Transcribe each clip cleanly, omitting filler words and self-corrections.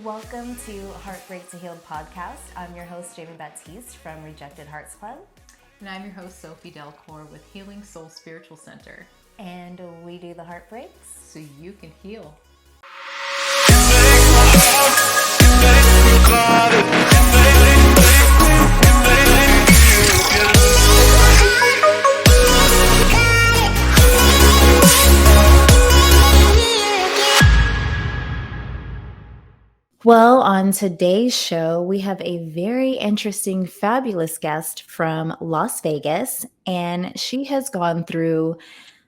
Welcome to Heartbreak to Healed podcast. I'm your host, Jamie Baptiste from Rejected Hearts Club. And I'm your host, Sophie Delcourt with Healing Soul Spiritual Center. And we do the heartbreaks so you can heal. Well, on today's show, we have a very interesting, fabulous guest from Las Vegas, and she has gone through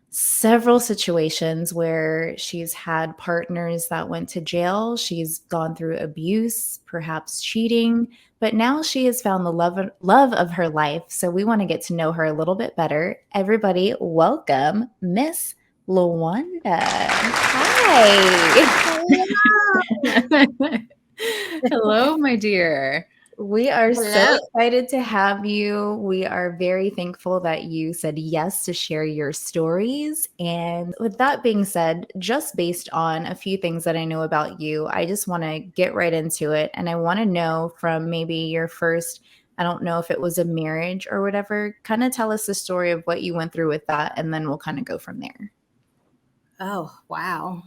several situations where she's had partners that went to jail. She's gone through abuse, perhaps cheating, but now she has found the love of her life. So we want to get to know her a little bit better. Everybody, welcome Miss Lawanda. Hi. Hello, my dear. We are so excited to have you. We are very thankful that you said yes to share your stories. And with that being said, just based on a few things that I know about you, I just want to get right into it. And I want to know from maybe your first, I don't know if it was a marriage or whatever, kind of tell us the story of what you went through with that. And then we'll kind of go from there. Oh, wow.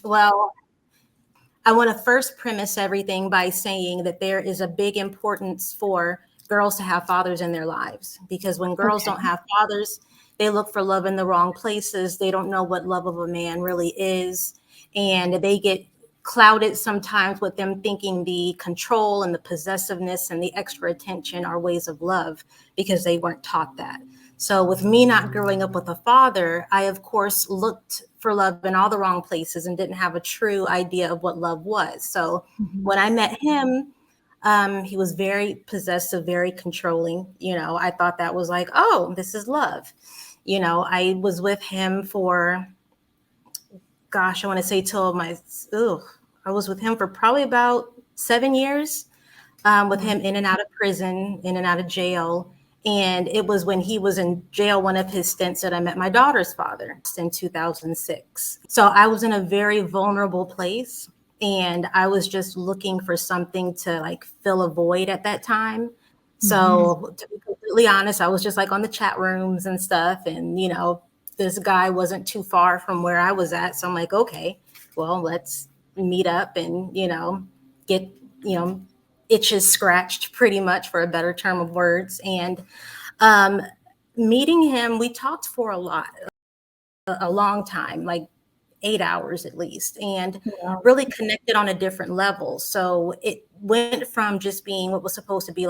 Well, I want to first premise everything by saying that there is a big importance for girls to have fathers in their lives, because when girls don't have fathers, they look for love in the wrong places. They don't know what love of a man really is. And they get clouded sometimes with them thinking the control and the possessiveness and the extra attention are ways of love because they weren't taught that. So with me not growing up with a father, I, of course, looked for love in all the wrong places and didn't have a true idea of what love was. So when I met him, he was very possessive, very controlling. I thought that was like, oh, this is love. I was with him for, I want to say I was with him for probably about 7 years, with him in and out of prison, in and out of jail. And it was when he was in jail, one of his stints, that I met my daughter's father in 2006. So I was in a very vulnerable place, and I was just looking for something to fill a void at that time. So to be completely honest, I was just on the chat rooms and stuff. And, this guy wasn't too far from where I was at. So I'm like, okay, well, let's meet up and, get, itches scratched, pretty much, for a better term of words. And meeting him, we talked for a long time, 8 hours at least, and really connected on a different level. So it went from just being what was supposed to be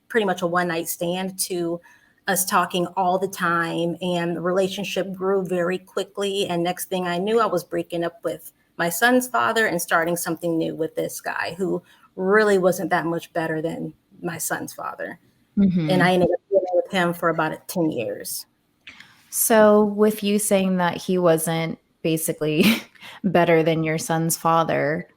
pretty much a one night stand to us talking all the time, and the relationship grew very quickly. And next thing I knew, I was breaking up with my son's father and starting something new with this guy who really wasn't that much better than my son's father. And I ended up dealing with him for about 10 years. So with you saying that he wasn't basically better than your son's father,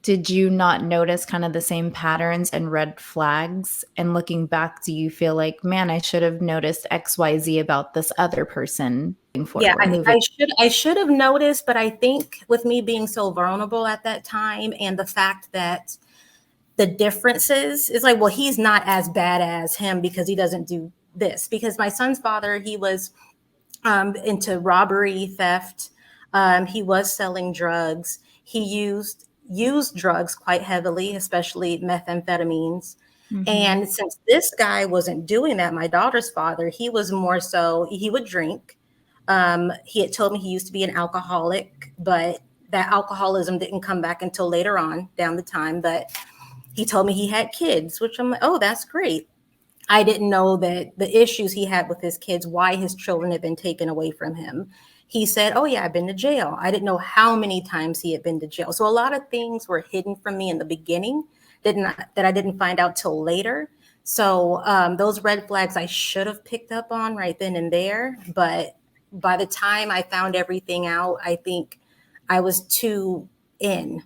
did you not notice kind of the same patterns and red flags? And looking back, do you feel like, man, I should have noticed XYZ about this other person? Yeah, I should have noticed, but I think with me being so vulnerable at that time, and the fact that the differences is well, he's not as bad as him because he doesn't do this. Because my son's father, he was into robbery, theft. He was selling drugs. He used drugs quite heavily, especially methamphetamines. And since this guy wasn't doing that, my daughter's father, he was more so, he would drink. He had told me he used to be an alcoholic, but that alcoholism didn't come back until later on down the time. But he told me he had kids, which I'm like, oh, that's great. I didn't know that the issues he had with his kids, why his children had been taken away from him. He said, oh, yeah, I've been to jail. I didn't know how many times he had been to jail. So a lot of things were hidden from me in the beginning that I didn't find out till later. So those red flags I should have picked up on right then and there. But by the time I found everything out, I think I was too in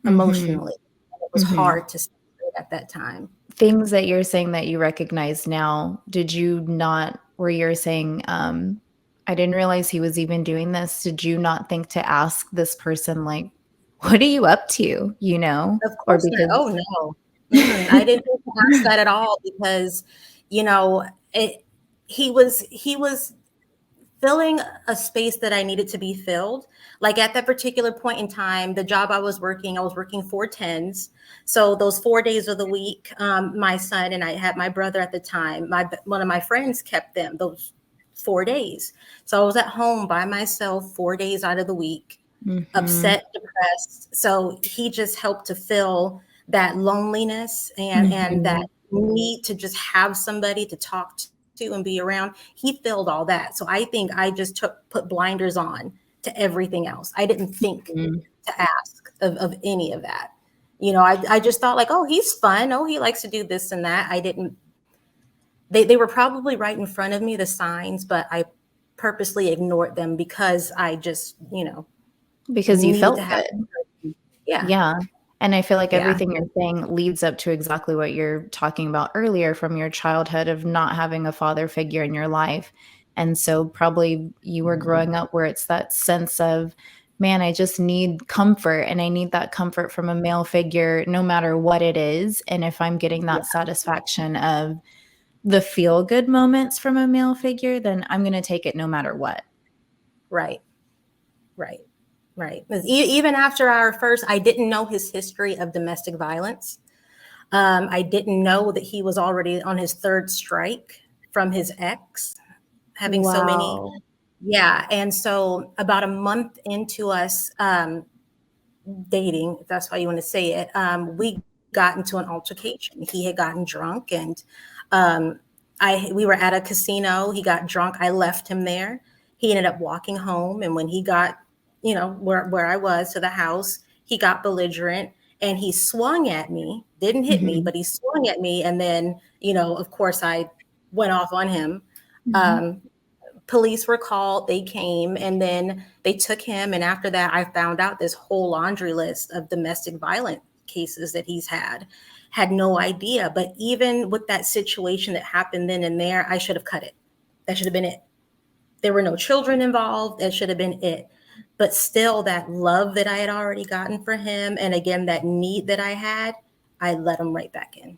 emotionally. It was hard to separate at that time. Things that you're saying that you recognize now, did you not, where you're saying, I didn't realize he was even doing this, did you not think to ask this person, what are you up to, you know? Of Or course not. because Oh, no. I didn't think to ask that at all because, you know, it he was filling a space that I needed to be filled. Like at that particular point in time, the job I was working 4 10s. So those 4 days of the week, my son and I had my brother at the time, one of my friends kept them those 4 days. So I was at home by myself 4 days out of the week, mhm, upset, depressed. So he just helped to fill that loneliness and that mhm, need to just have somebody to talk to and be around. He filled all that. So I think I just put blinders on to everything else. I didn't think mhm. to ask of any of that. You know, I just thought like, oh, he's fun. Oh, he likes to do this and that. I didn't they were probably right in front of me, the signs, but I purposely ignored them because I just, Because you needed to felt have good. yeah, Yeah, and I feel like yeah, everything you're saying leads up to exactly what you're talking about earlier from your childhood of not having a father figure in your life, and so probably you were growing up where it's that sense of, "Man, I just need comfort, and I need that comfort from a male figure no matter what it is, and if I'm getting yeah, that satisfaction of the feel-good moments from a male figure, then I'm gonna take it no matter what." right, right, right. 'Cause even after our first, I didn't know his history of domestic violence. I didn't know that he was already on his third strike from his ex, having so many. Wow. Yeah, and so about a month into us dating, if that's how you want to say it, we got into an altercation. He had gotten drunk, and um, we were at a casino. He got drunk. I left him there. He ended up walking home, and when he got, where I was to the house, he got belligerent and he swung at me. Didn't hit me, Mhm. but he swung at me, and then of course, I went off on him. Mhm. Um, Police were called, they came, and then they took him. And after that, I found out this whole laundry list of domestic violence cases that he's had no idea. But even with that situation that happened then and there, I should have cut it. That should have been it. There were no children involved. That should have been it. But still, that love that I had already gotten for him, and again that need that I had, I let him right back in.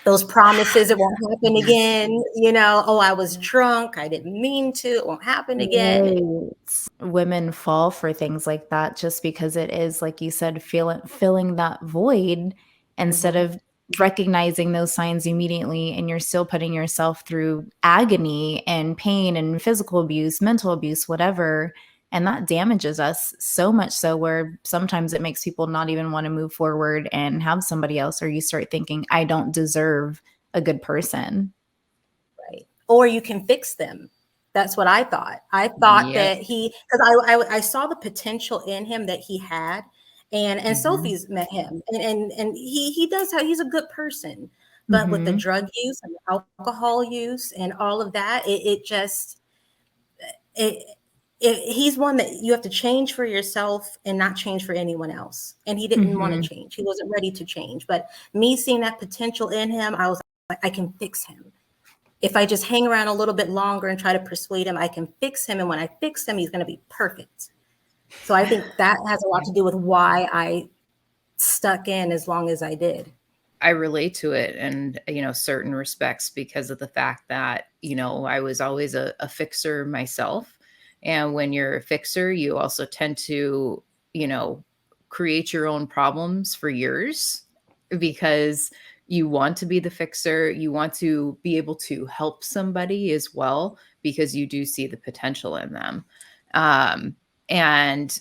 Those promises, it won't happen again. Oh, I was drunk. I didn't mean to. It won't happen again. Right. Women fall for things like that just because it is, like you said, filling that void instead Mhm. of recognizing those signs immediately, and you're still putting yourself through agony and pain and physical abuse, mental abuse, whatever, and that damages us so much so where sometimes it makes people not even wanna move forward and have somebody else, or you start thinking, "I don't deserve a good person." Right. Or you can fix them. That's what I thought. I thought Yep. that because I saw the potential in him that he had, and Mhm. Sophie's met him, and he does have, he's a good person, but with the Mhm. drug use and the alcohol use and all of that, it just it, he's one that you have to change for yourself and not change for anyone else. And he didn't want to Mhm. change. He wasn't ready to change. But me seeing that potential in him, I was like, I can fix him. If I just hang around a little bit longer and try to persuade him, I can fix him. And when I fix him, he's going to be perfect. So I think that has a lot to do with why I stuck in as long as I did. I relate to it in, certain respects because of the fact that, I was always a fixer myself. And when you're a fixer, you also tend to, you know, create your own problems for years because you want to be the fixer. You want to be able to help somebody as well because you do see the potential in them. Um, and,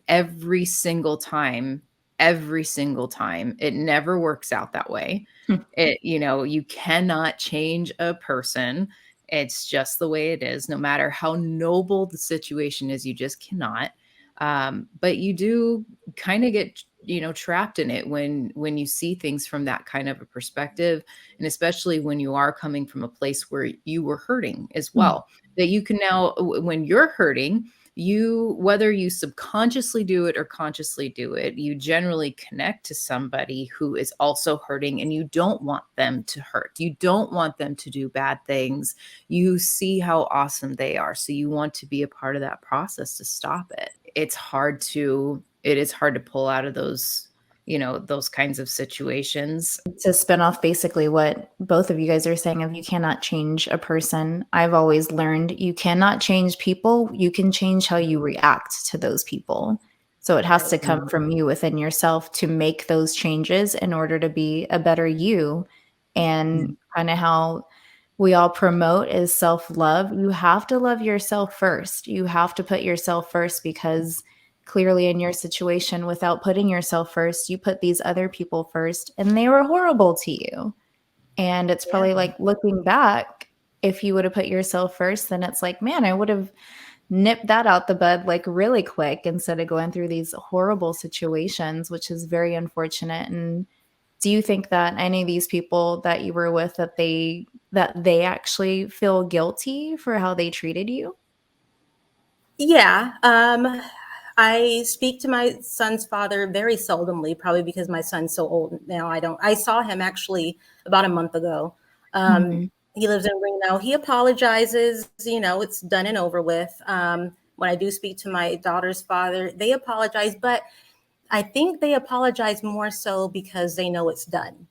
every single time, it never works out that way. You cannot change a person. It's just the way it is. No matter how noble the situation is, you just cannot. But you do kind of get, trapped in it when you see things from that kind of a perspective, and especially when you are coming from a place where you were hurting as Mm. well. That you can now, when you're hurting, whether you subconsciously do it or consciously do it, you generally connect to somebody who is also hurting, and you don't want them to hurt, you don't want them to do bad things. You see how awesome they are, so you want to be a part of that process to stop it. it's hard to pull out of those, those kinds of situations. To spin off basically what both of you guys are saying, if you cannot change a person, I've always learned you cannot change people. You can change how you react to those people. So it has Right. to come from you within yourself to make those changes in order to be a better you. And kind of how we all promote is self-love. You have to love yourself first. You have to put yourself first, because clearly in your situation, without putting yourself first, you put these other people first and they were horrible to you. And it's probably like, looking back, if you would have put yourself first, then it's like, man, I would have nipped that out the bud like really quick instead of going through these horrible situations, which is very unfortunate. And do you think that any of these people that you were with, that they actually feel guilty for how they treated you? Yeah. I speak to my son's father very seldomly, probably because my son's so old now. I saw him actually about a month ago. Mhm. He lives in Reno. He apologizes, it's done and over with. When I do speak to my daughter's father, they apologize, but I think they apologize more so because they know it's done.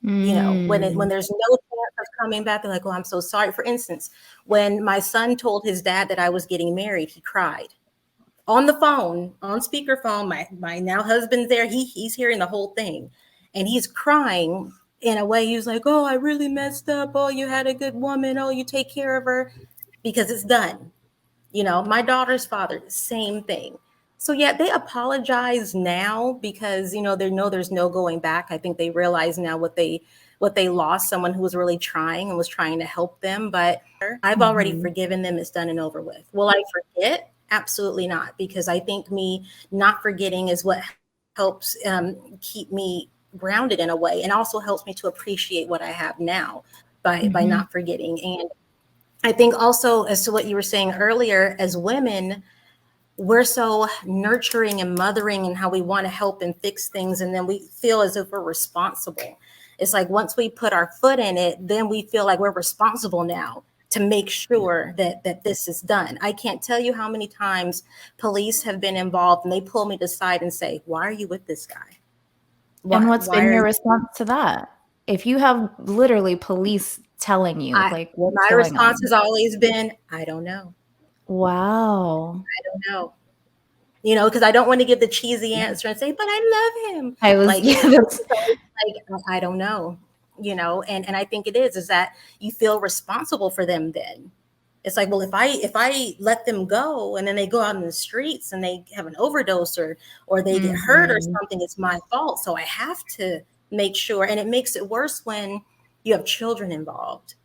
When Mm. there's no chance of coming back, they're like, "Oh, I'm so sorry." For instance, when my son told his dad that I was getting married, he cried on the phone, on speakerphone. My now husband's there. He's hearing the whole thing, and he's crying in a way. He was like, "Oh, I really messed up. Oh, you had a good woman. Oh, you take care of her," because it's done. My daughter's father, same thing. So yeah, they apologize now because they know there's no going back. I think they realize now what they lost, someone who was really trying and was trying to help them. But I've already Mhm. forgiven them. It's done and over with. Will I forget? Absolutely not, because I think me not forgetting is what helps keep me grounded in a way, and also helps me to appreciate what I have now by Mhm. not forgetting. And I think also, as to what you were saying earlier, as women, we're so nurturing and mothering and how we want to help and fix things. And then we feel as if we're responsible. It's like once we put our foot in it, then we feel like we're responsible now to make sure that this is done. I can't tell you how many times police have been involved and they pull me to the side and say, "Why are you with this guy? And Why, what's why been are your you?" response to that? If you have literally police telling you, I, like, what's my going response on? has always been, "I don't know. Wow. I don't know." Because I don't want to give the cheesy answer and say, "But I love him." I was Like, yeah, that's it's always like, I don't know, and I think it is that you feel responsible for them then. It's like, well, if I let them go and then they go out in the streets and they have an overdose or they get hurt or mhm. something, it's my fault. So I have to make sure. And it makes it worse when you have children involved.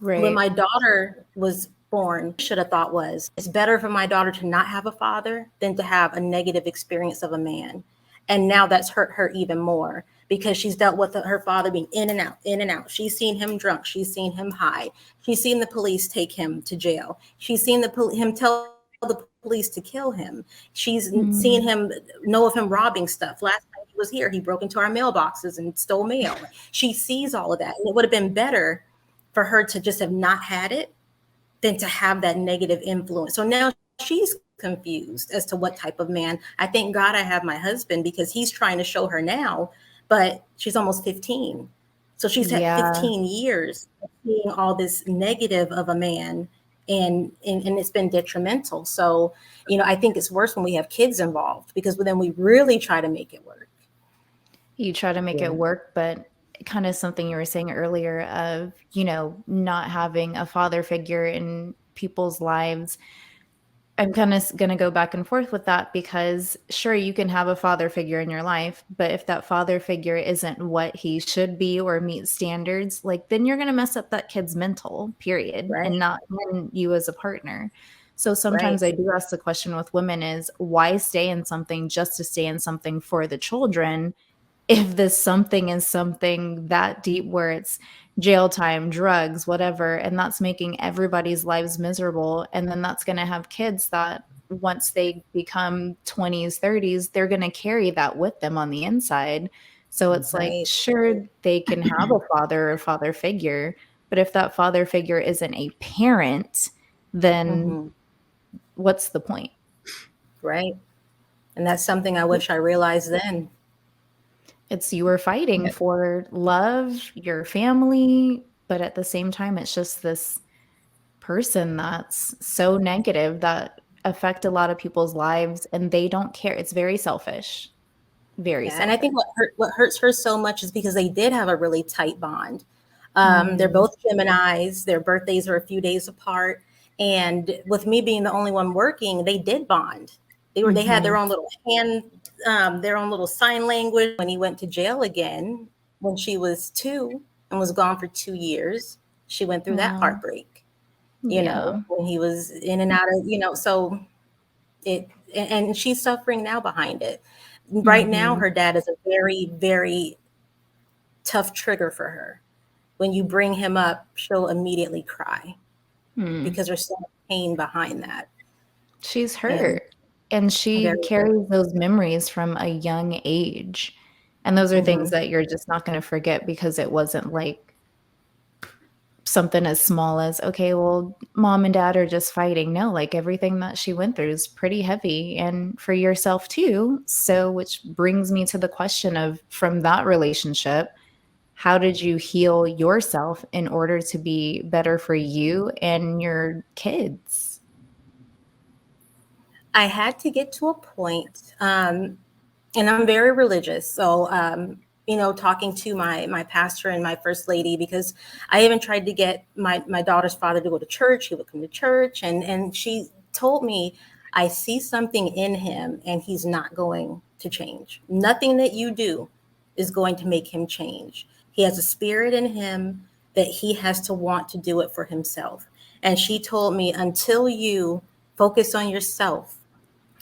When Right. my daughter was born, should have thought was, it's better for my daughter to not have a father than to have a negative experience of a man. And now that's hurt her even more because she's dealt with her father being in and out, in and out. She's seen him drunk. She's seen him high. She's seen the police take him to jail. She's seen him tell the police to kill him. She's seen Mm. him know of him robbing stuff. Last time he was here, he broke into our mailboxes and stole mail. She sees all of that. And it would have been better for her to just have not had it than to have that negative influence. So now she's confused as to what type of man. I thank God I have my husband because he's trying to show her now, but she's almost 15. So she's had Yeah. 15 years of seeing all this negative of a man, and it's been detrimental. So, I think it's worse when we have kids involved because then we really try to make it work. You try to make Yeah. it work, but kind of something you were saying earlier of, not having a father figure in people's lives. I'm kind of going to go back and forth with that, because sure, you can have a father figure in your life, but if that father figure isn't what he should be or meet standards, like, then you're going to mess up that kid's mental, period, Right, and not even you as a partner. So right. sometimes I do ask the question with women is, why stay in something just to stay in something for the children, if this something is something that deep where it's jail time, drugs, whatever, and that's making everybody's lives miserable. And then that's going to have kids that once they become 20s, 30s, they're going to carry that with them on the inside. So it's like, Right. sure, they can have a father or father figure, but if that father figure isn't a parent, then Hmm. what's the point? Right. And that's something I wish I realized then. It's you were fighting Yeah. for love, your family, but at the same time, it's just this person that's so negative that affect a lot of people's lives and they don't care. It's very selfish. Very Yeah, and I selfish. think what hurts her so much is because they did have a really tight bond. They're Mm, both Geminis. Their birthdays are a few days apart, and with me being the only one working, they did bond. They had their mhm. own little their own little sign language. When he went to jail again, when she was 2 and was gone for 2 years, she went through that Wow. heartbreak. Yeah. When he was in and out of, so it, and she's suffering now behind it. Right now, Mhm. her dad is a very, very tough trigger for her. When you bring him up, she'll immediately cry Mm. because there's so much pain behind that. She's And hurt, and she very, very. carries those memories from a young age, and those are things Hmm. that you're just not gonna forget because it wasn't, like, something as small as, "Okay, well, mom and dad are just fighting." No, like, everything that she went through is pretty heavy, and for yourself too. So, which brings me to the question of, from that relationship, how did you heal yourself in order to be better for you and your kids? I had to get to a point, and I'm very religious. So, talking to my pastor and my first lady, because I even tried to get my daughter's father to go to church. He would come to church, and she told me, I see something in him, and he's not going to change. Nothing that you do is going to make him change. He has a spirit in him that he has to want to do it for himself. And she told me, until you focus on yourself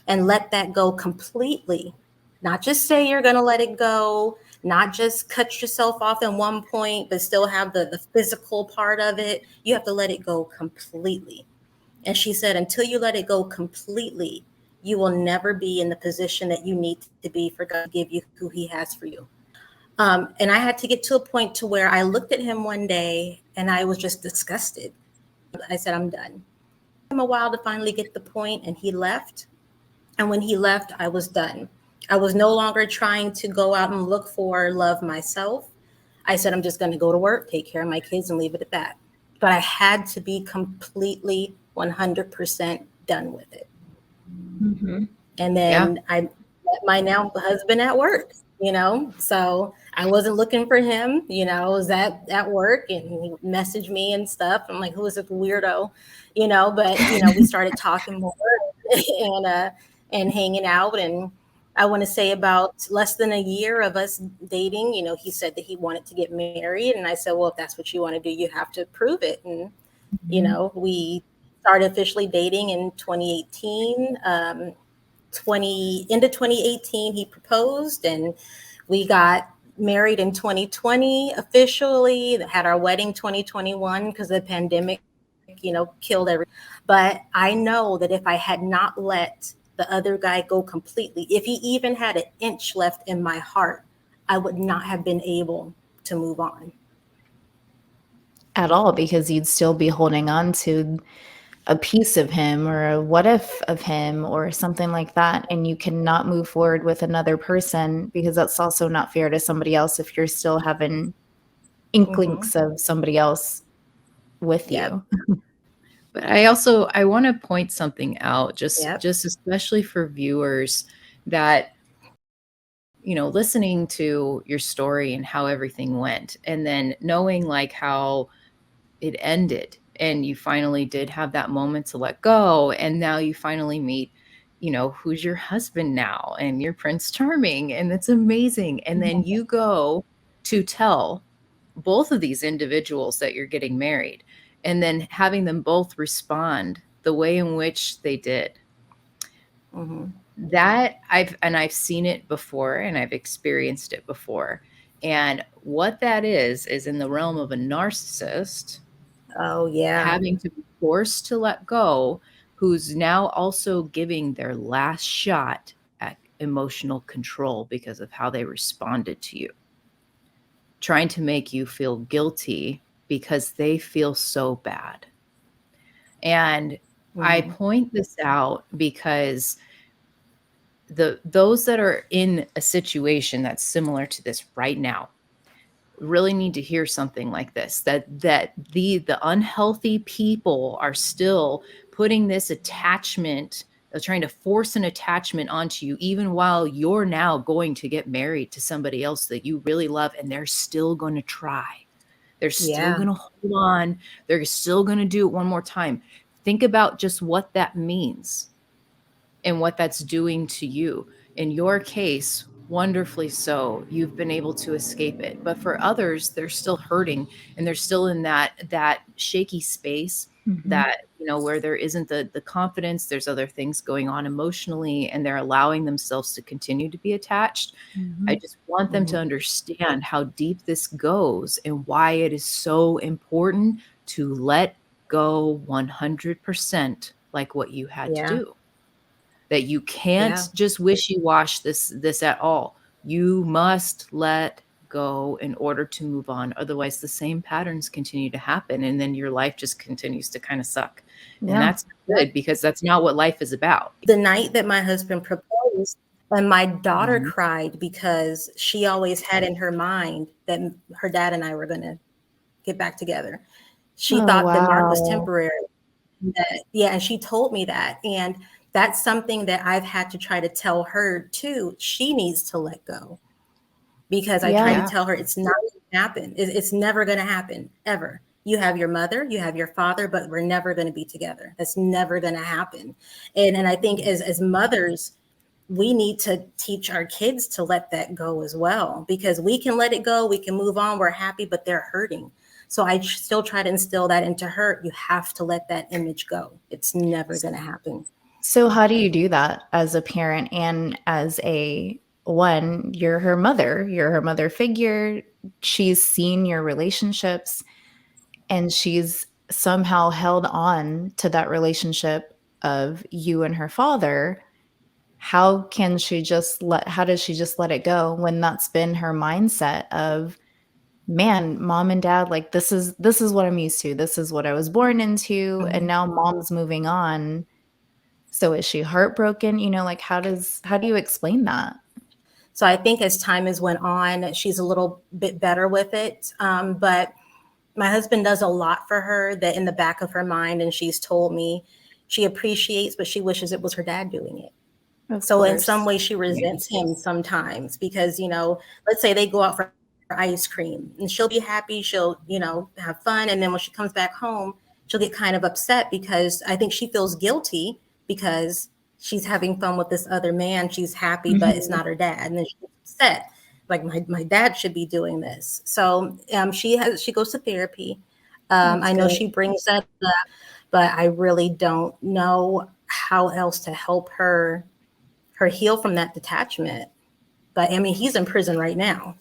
and let that go completely. Not just say you're going to let it go, not just cut yourself off in one point, but still have the physical part of it. You have to let it go completely. And she said, until you let it go completely, you will never be in the position that you need to be for God to give you who He has for you. And I had to get to a point to where I looked at him one day and I was just disgusted. I said, I'm done. It took him a while to finally get the point, and he left. And when he left, I was done. I was no longer trying to go out and look for love myself. I said, I'm just going to go to work, take care of my kids, and leave it at that. But I had to be completely 100% done with it. Mhm. And Yeah. then I met my now husband at work, so I wasn't looking for him, I was at work, and he messaged me and stuff. I'm like, who is this weirdo, but we started talking more and hanging out. And I want to say about less than a year of us dating, he said that he wanted to get married. And I said, well, if that's what you want to do, you have to prove it. And Mhm. we started officially dating in 2018. 2018 he proposed, and we got married in 2020 officially. Had our wedding 2021 because the pandemic killed everything. But I know that if I had not let the other guy go completely, if he even had an inch left in my heart, I would not have been able to move on. At all, because you'd still be holding on to a piece of him or a what if of him or something like that, and you cannot move forward with another person because that's also not fair to somebody else if you're still having Hmm. inklings of somebody else with Yep. you. But I want to point something out, Yep. just especially for viewers that, listening to your story and how everything went, and then knowing like how it ended, and you finally did have that moment to let go, and now you finally meet, who's your husband now, and you're Prince Charming, and it's amazing. And then you go to tell both of these individuals that you're getting married, and then having them both respond the way in which they did. Hmm. That I've seen it before, and I've experienced it before. And what that is in the realm of a narcissist Oh, yeah. having to be forced to let go, who's now also giving their last shot at emotional control because of how they responded to you, trying to make you feel guilty because they feel so bad. And I Hmm. point this out because those that are in a situation that's similar to this right now really need to hear something like this, that the unhealthy people are still putting this attachment, trying to force an attachment onto you, even while you're now going to get married to somebody else that you really love, and they're still going to try. They're still Yeah. going to hold on. They're still going to do it one more time. Think about just what that means and what that's doing to you. In your case, wonderfully so, you've been able to escape it. But for others, they're still hurting, and they're still in that shaky space, Mhm. that, where there isn't the confidence, there's other things going on emotionally, and they're allowing themselves to continue to be attached. I Mhm. just want them to Mhm. understand how deep this goes and why it is so important to let go 100%, like what you had to Yeah. do. That you Yeah. can't just wishy-wash this at all. You must let go in order to move on. Otherwise, the same patterns continue to happen, and then your life just continues to kind of suck. And Yeah. that's good, because that's not what life is about. The night that my husband proposed, and my daughter Mhm. cried because she always had in her mind that her dad and I were going to get back together. She Oh, thought the mark was wow. temporary. Yeah, and she told me that. And that's something that I've had to try to tell her too. She needs to let go, because I try Yeah. to Yeah. tell her it's not going to happen. It's never going to happen, ever. You have your mother, you have your father, but we're never going to be together. That's never going to happen. And I think as mothers, we need to teach our kids to let that go as well, because we can let it go, we can move on, we're happy, but they're hurting. So I still try to instill that into her. You have to let that image go. It's never going to happen. So how do you do that as a parent and as a one, you're her mother figure. She's seen your relationships and she's somehow held on to that relationship of you and her father. How does she just let it go when that's been her mindset of, man, mom and dad, like this is what I'm used to. This is what I was born into, and Mhm. now mom's moving on. So is she heartbroken? Like how do you explain that? So I think as time has went on, she's a little bit better with it. But my husband does a lot for her that in the back of her mind, and she's told me she appreciates, but she wishes it was her dad doing it. Of So in some course. way, she resents him sometimes because, let's say they go out for ice cream and she'll be happy, she'll, have fun. And then when she comes back home, she'll get kind of upset because I think she feels guilty because she's having fun with this other man. She's happy, but it's Mhm. not her dad. And then she's upset. Like my dad should be doing this. So she goes to therapy. That's I know good. she brings that up, but I really don't know how else to help her heal from that detachment. But I mean, he's in prison right now.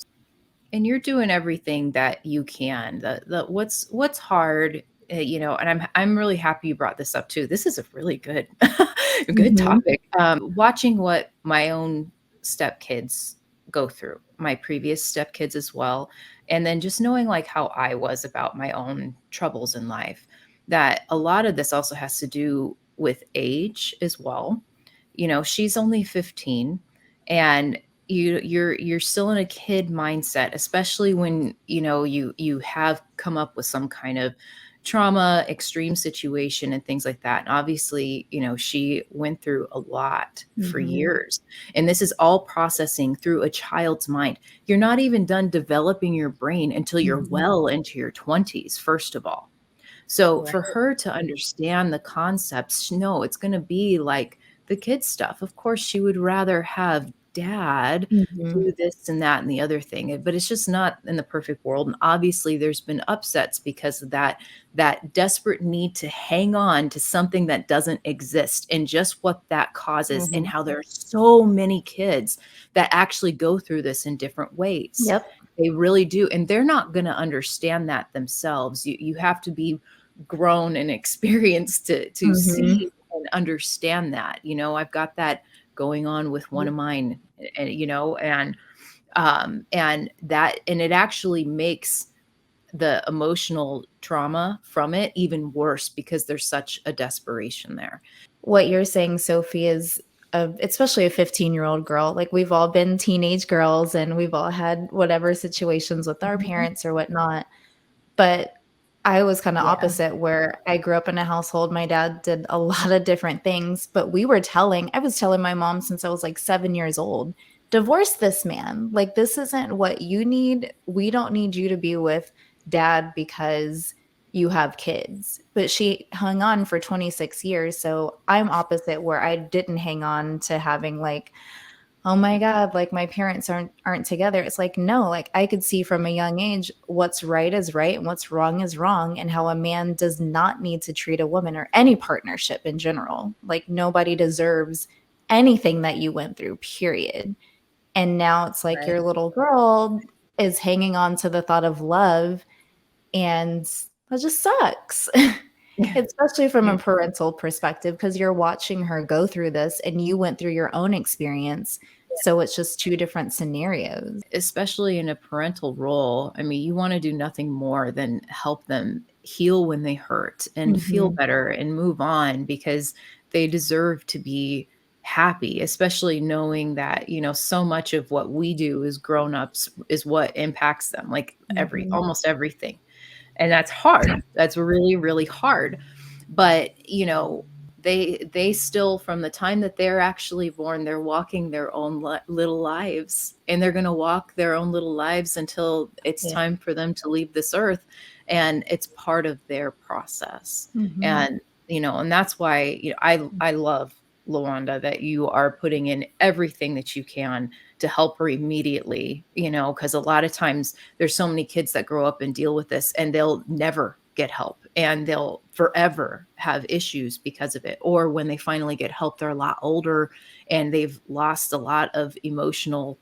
And you're doing everything that you can. What's hard, and I'm really happy you brought this up too. This is a really good good Mhm. topic. Watching what my own stepkids go through, my previous stepkids as well, and then just knowing like how I was about my own troubles in life. That a lot of this also has to do with age as well. She's only 15, and you're still in a kid mindset, especially when you have come up with some kind of trauma, extreme situation, and things like that. And obviously, she went through a lot for Mhm. years, and this is all processing through a child's mind. You're not even done developing your brain until you're Mhm. well into your 20s, first of all. So Right. for her to understand the concepts, no, it's going to be like the kids stuff. Of course, she would rather have dad Mhm. do this and that and the other thing, but it's just not in the perfect world. And obviously, there's been upsets because of that desperate need to hang on to something that doesn't exist, and just what that causes, and Mhm. how there are so many kids that actually go through this in different ways. Yep. They really do, and they're not going to understand that themselves. You have to be grown and experienced to Mhm. see and understand that. I've got that going on with one of mine, and it actually makes the emotional trauma from it even worse because there's such a desperation there. What you're saying, Sophie, is especially a 15-year-old girl. Like, we've all been teenage girls and we've all had whatever situations with our Mhm. parents or whatnot. But I was kind of Yeah. opposite, where I grew up in a household. My dad did a lot of different things, but I was telling my mom since I was like 7 years old, divorce this man. Like, this isn't what you need. We don't need you to be with dad because you have kids. But she hung on for 26 years. So I'm opposite, where I didn't hang on to having like, oh my God, like my parents aren't together. It's like, no, like I could see from a young age what's right is right and what's wrong is wrong, and how a man does not need to treat a woman, or any partnership in general. Like, nobody deserves anything that you went through, period. And now it's like Right. your little girl is hanging on to the thought of love, and that just sucks. Yeah. Especially from Yeah. a parental perspective, because you're watching her go through this and you went through your own experience. So it's just two different scenarios. Especially in a parental role, I mean, you want to do nothing more than help them heal when they hurt and feel Mhm. better and move on, because they deserve to be happy, especially knowing that, so much of what we do as grown-ups is what impacts them, like Mhm. almost everything. And that's hard. That's really, really hard. But, they still, from the time that they're actually born, they're walking their own little lives, and they're going to walk their own little lives until it's Yeah. time for them to leave this earth. And it's part of their process. Mhm. And, and that's why, I love, Lawanda, that you are putting in everything that you can to help her immediately, because a lot of times there's so many kids that grow up and deal with this, and they'll never get help, and they'll forever have issues because of it. Or when they finally get help, they're a lot older and they've lost a lot of emotional,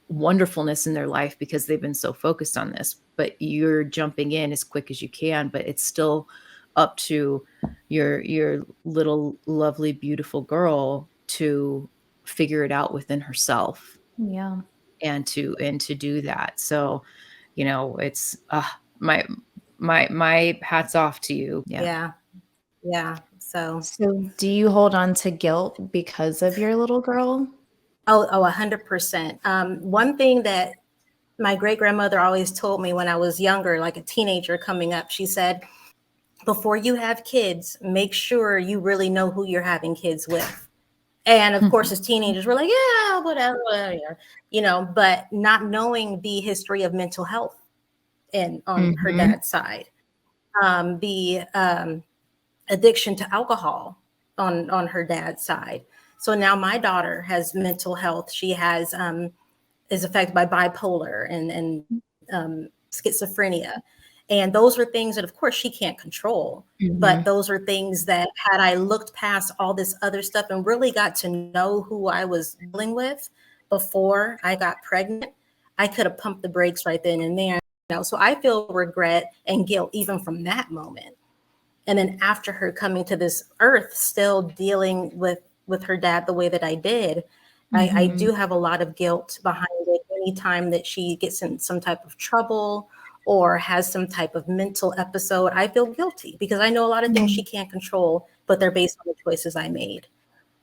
wonderfulness in their life because they've been so focused on this. But you're jumping in as quick as you can, but it's still up to your little lovely beautiful girl to figure it out within herself, Yeah. and to do that. So, it's my hats off to you. Yeah. Yeah. Yeah. So, So do you hold on to guilt because of your little girl? 100%. One thing that my great grandmother always told me when I was younger, like a teenager coming up, she said, before you have kids, make sure you really know who you're having kids with. And of course, as teenagers, we're like, yeah, whatever, whatever, but not knowing the history of mental health and on her Mhm. dad's side, the addiction to alcohol on her dad's side. So now my daughter has mental health. She has is affected by bipolar and schizophrenia. And those are things that, of course, she can't control. But Mhm. those are things that, had I looked past all this other stuff and really got to know who I was dealing with before I got pregnant, I could have pumped the brakes right then and there. So I feel regret and guilt even from that moment. And then after her coming to this earth, still dealing with her dad the way that I did, I Mhm. do have a lot of guilt behind it. Anytime that she gets in some type of trouble or has some type of mental episode, I feel guilty because I know a lot of things she Mhm. can't control, but they're based on the choices I made.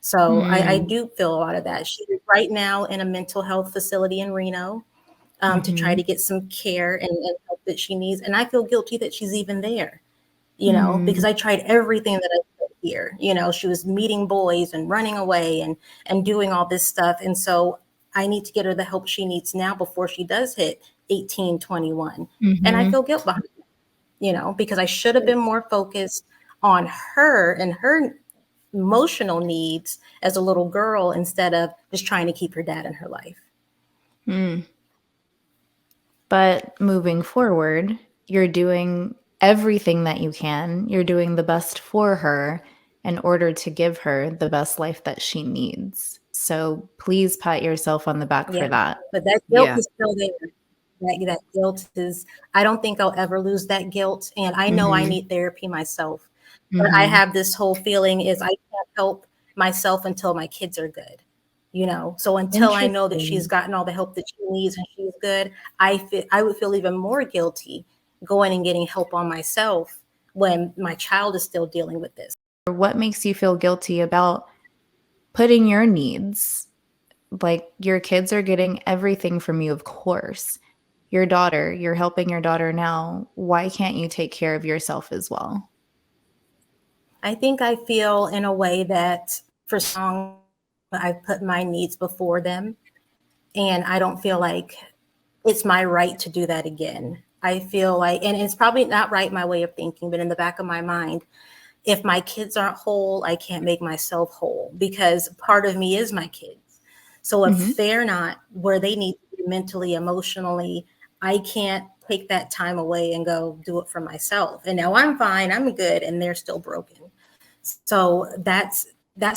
So I Mm. do feel a lot of that. She's right now in a mental health facility in Reno, to try Mhm. to get some care and help that she needs. And I feel guilty that she's even there, because Mm. I tried everything that I could here. She was meeting boys and running away and doing all this stuff. And so I need to get her the help she needs now before she does hit 18, 21. And I Mhm. feel guilt behind it, because I should have been more focused on her and her emotional needs as a little girl instead of just trying to keep her dad in her life. Mm. But moving forward, you're doing everything that you can. You're doing the best for her in order to give her the best life that she needs. So please pat yourself on the back Yeah. for that. But that guilt Yeah. is still there. That guilt is, I don't think I'll ever lose that guilt. And I know I Mhm. need therapy myself. But I Mhm. have this whole feeling is I can't help myself until my kids are good. So until I know that she's Interesting. gotten all the help that she needs and she's good, I would feel even more guilty going and getting help on myself when my child is still dealing with this. What makes you feel guilty about putting your needs, like your kids are getting everything from you, of course. Your daughter, you're helping your daughter now. Why can't you take care of yourself as well? I think I feel in a way that for so long I've put my needs before them, and I don't feel like it's my right to do that again. I feel like, and it's probably not right, my way of thinking, but in the back of my mind, if my kids aren't whole, I can't make myself whole because part of me is my kids. So if Mhm. they're not where they need to be mentally, emotionally, I can't take that time away and go do it for myself. And now I'm fine, I'm good, and they're still broken. So that's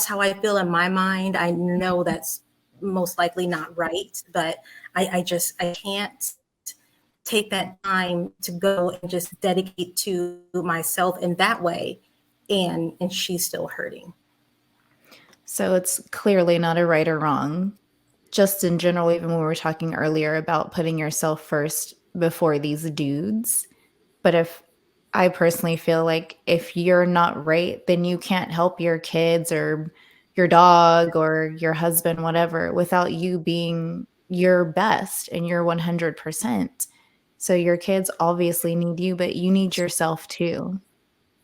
how I feel in my mind. I know that's most likely not right, but I can't take that time to go and just dedicate to myself in that way, and she's still hurting. So it's clearly not a right or wrong. Just in general, even when we were talking earlier about putting yourself first before these dudes. But if I personally feel like if you're not right, then you can't help your kids or your dog or your husband, whatever, without you being your best and your 100%. So your kids obviously need you, but you need yourself too.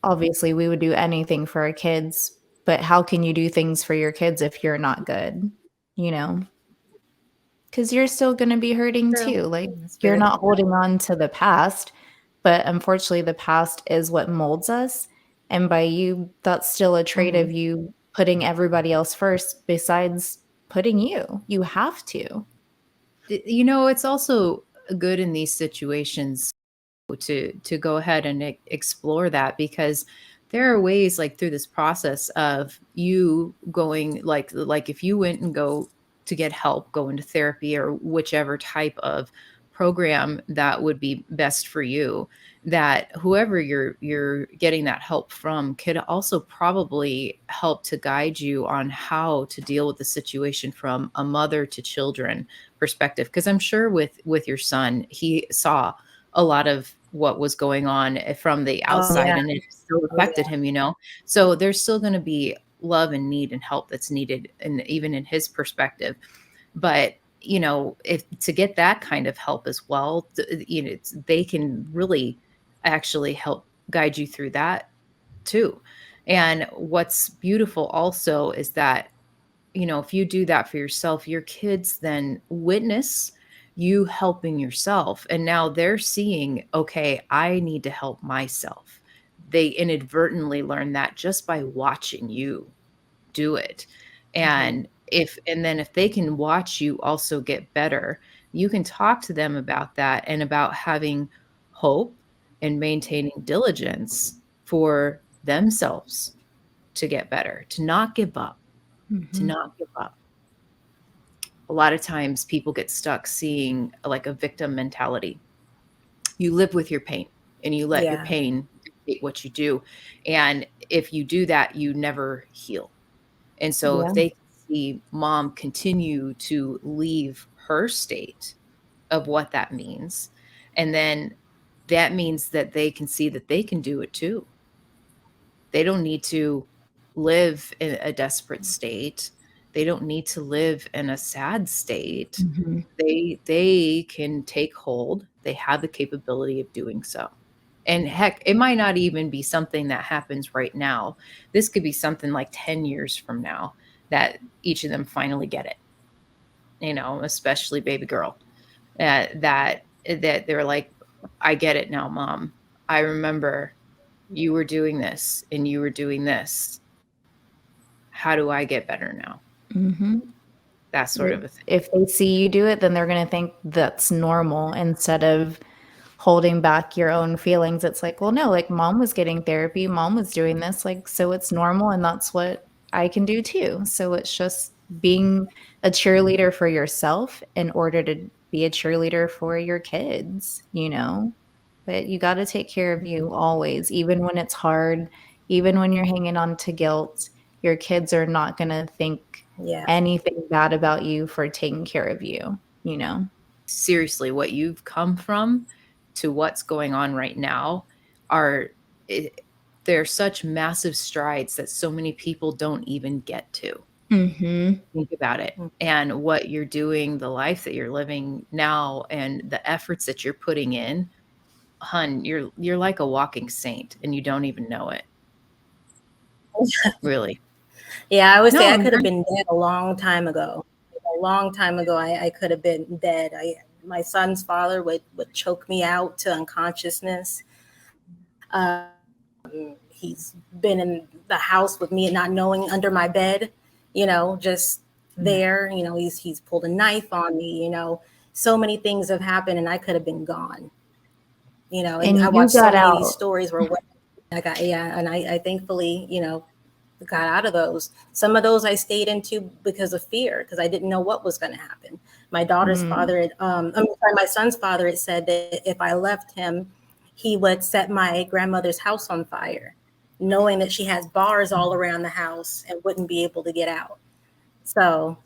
Obviously, we would do anything for our kids, but how can you do things for your kids if you're not good? You know? Because you're still going to be hurting True. too. Like, That's you're very not true. holding on to the past, but unfortunately, the past is what molds us. And by you, that's still a trait Hmm. of you putting everybody else first besides putting you. You have to. It's also good in these situations to go ahead and explore that, because there are ways, like through this process of you going, like if you went and go to get help, go into therapy or whichever type of program that would be best for you, that whoever you're getting that help from could also probably help to guide you on how to deal with the situation from a mother to children perspective. Because I'm sure with your son, he saw a lot of what was going on from the Oh outside, yeah. and it still Oh affected him. So there's still going to be love and need and help that's needed, and even in his perspective. But if to get that kind of help as well, they can really actually help guide you through that too. And what's beautiful also is that, if you do that for yourself, your kids then witness you helping yourself. And now they're seeing, okay, I need to help myself. They inadvertently learn that just by watching you do it. yeah. And then if they can watch you also get better, you can talk to them about that and about having hope and maintaining diligence for themselves to get better, to not give up, to Mhm. not give up. A lot of times people get stuck seeing like a victim mentality. You live with your pain and you let your Yeah. pain dictate what you do. And if you do that, you never heal. And so if Yeah. they see mom continue to leave her state of what that means, and then that means that they can see that they can do it too. They don't need to live in a desperate state. They don't need to live in a sad state. Mhm. They can take hold. They have the capability of doing so. And heck, it might not even be something that happens right now. This could be something like 10 years from now that each of them finally get it, especially baby girl. That they're like, I get it now, mom. I remember you were doing this and you were doing this. How do I get better now? Mhm. That sort If of a thing. if they see you do it, then they're gonna think that's normal instead of holding back your own feelings. It's like, well, no, like mom was getting therapy, mom was doing this, like, so it's normal and that's what I can do too. So it's just being a cheerleader for yourself in order to be a cheerleader for your kids, you know? But you got to take care of you always, even when it's hard, even when you're hanging on to guilt. Your kids are not going to think Yeah. anything bad about you for taking care of you, you know? Seriously, what you've come from to what's going on right now are it, they're such massive strides that so many people don't even get to. Mhm. Think about it, and what you're doing, the life that you're living now, and the efforts that you're putting in. Hun, you're like a walking saint, and you don't even know it, really. Yeah, I would say No, I could have you're been dead a long time ago. A long time ago, I could have been dead. My son's father would choke me out to unconsciousness. He's been in the house with me not knowing under my bed, just there. He's pulled a knife on me. So many things have happened, and I could have been gone. And I and you watched so got many of these out. stories where I got, yeah, and I thankfully, got out of those. Some of those I stayed into because of fear, because I didn't know what was going to happen. My daughter's Mm, father, sorry, my son's father, it said that if I left him, he would set my grandmother's house on fire, knowing that she has bars all around the house and wouldn't be able to get out. So,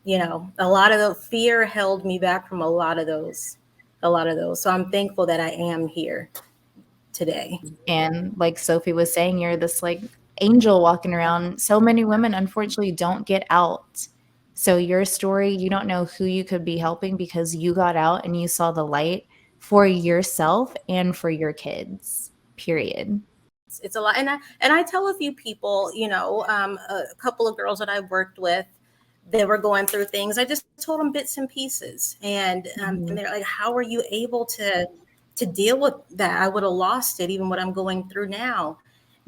a lot of the fear held me back from a lot of those. So I'm thankful that I am here today. and like Sophie was saying, you're this, like, angel walking around. So many women, unfortunately, don't get out. So your story, you don't know who you could be helping because you got out and you saw the light for yourself and for your kids, period. It's a lot, and I tell a few people, a couple of girls that I worked with, they were going through things. I just told them bits and pieces, and Mhm, they're like, "How are you able to deal with that? I would have lost it, even what I'm going through now."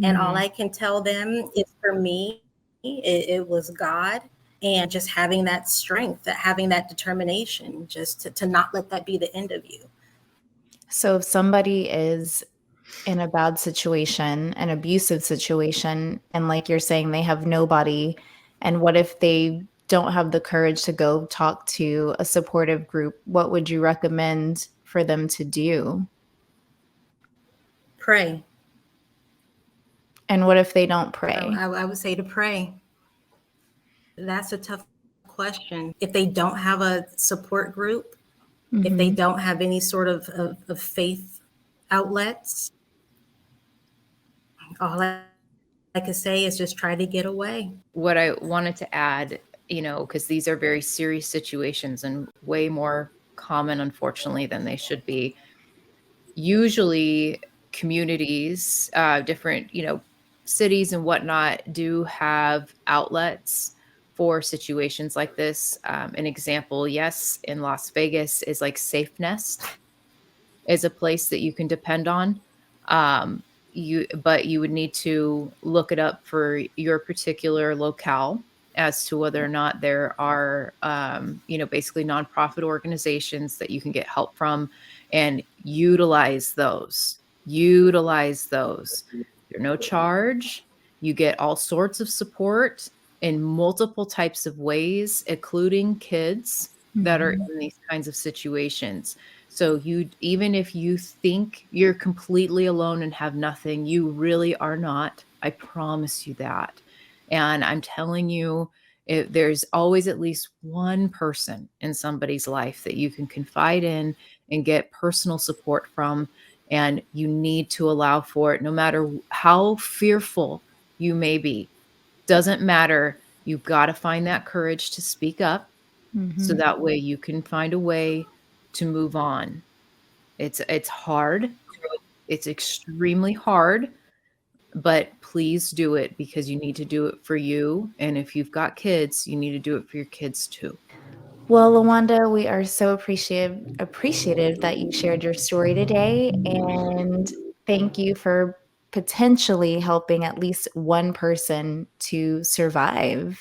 And all mhm. I can tell them is, for me, it was God, and just having that strength, that having that determination, just to not let that be the end of you. So if somebody is in a bad situation, an abusive situation, and like you're saying, they have nobody, and what if they don't have the courage to go talk to a supportive group? What would you recommend for them to do? Pray. And what if they don't I, pray? I I would say to pray. That's a tough question. If they don't have a support group, if they Mhm. don't have any sort of faith outlets, all I can say is just try to get away. What I wanted to add, because these are very serious situations and way more common, unfortunately, than they should be. Usually, communities, different, cities and whatnot, do have outlets for situations like this. An example, yes, in Las Vegas is like Safe Nest is a place that you can depend on. Um, but you would need to look it up for your particular locale as to whether or not there are, basically nonprofit organizations that you can get help from, and utilize those. Utilize those. They're no charge. You get all sorts of support in multiple types of ways, including kids that are Mhm. in these kinds of situations. So you, even if you think you're completely alone and have nothing, you really are not. I promise you that. And I'm telling you, there's always at least one person in somebody's life that you can confide in and get personal support from. And you need to allow for it, no matter how fearful you may be. Doesn't matter. You've got to find that courage to speak up so Mhm. that way you can find a way to move on. It's hard. It's extremely hard, but please do it because you need to do it for you, and if you've got kids, you need to do it for your kids too. Well, Lawanda, we are so appreciative that you shared your story today, and thank you for potentially helping at least one person to survive.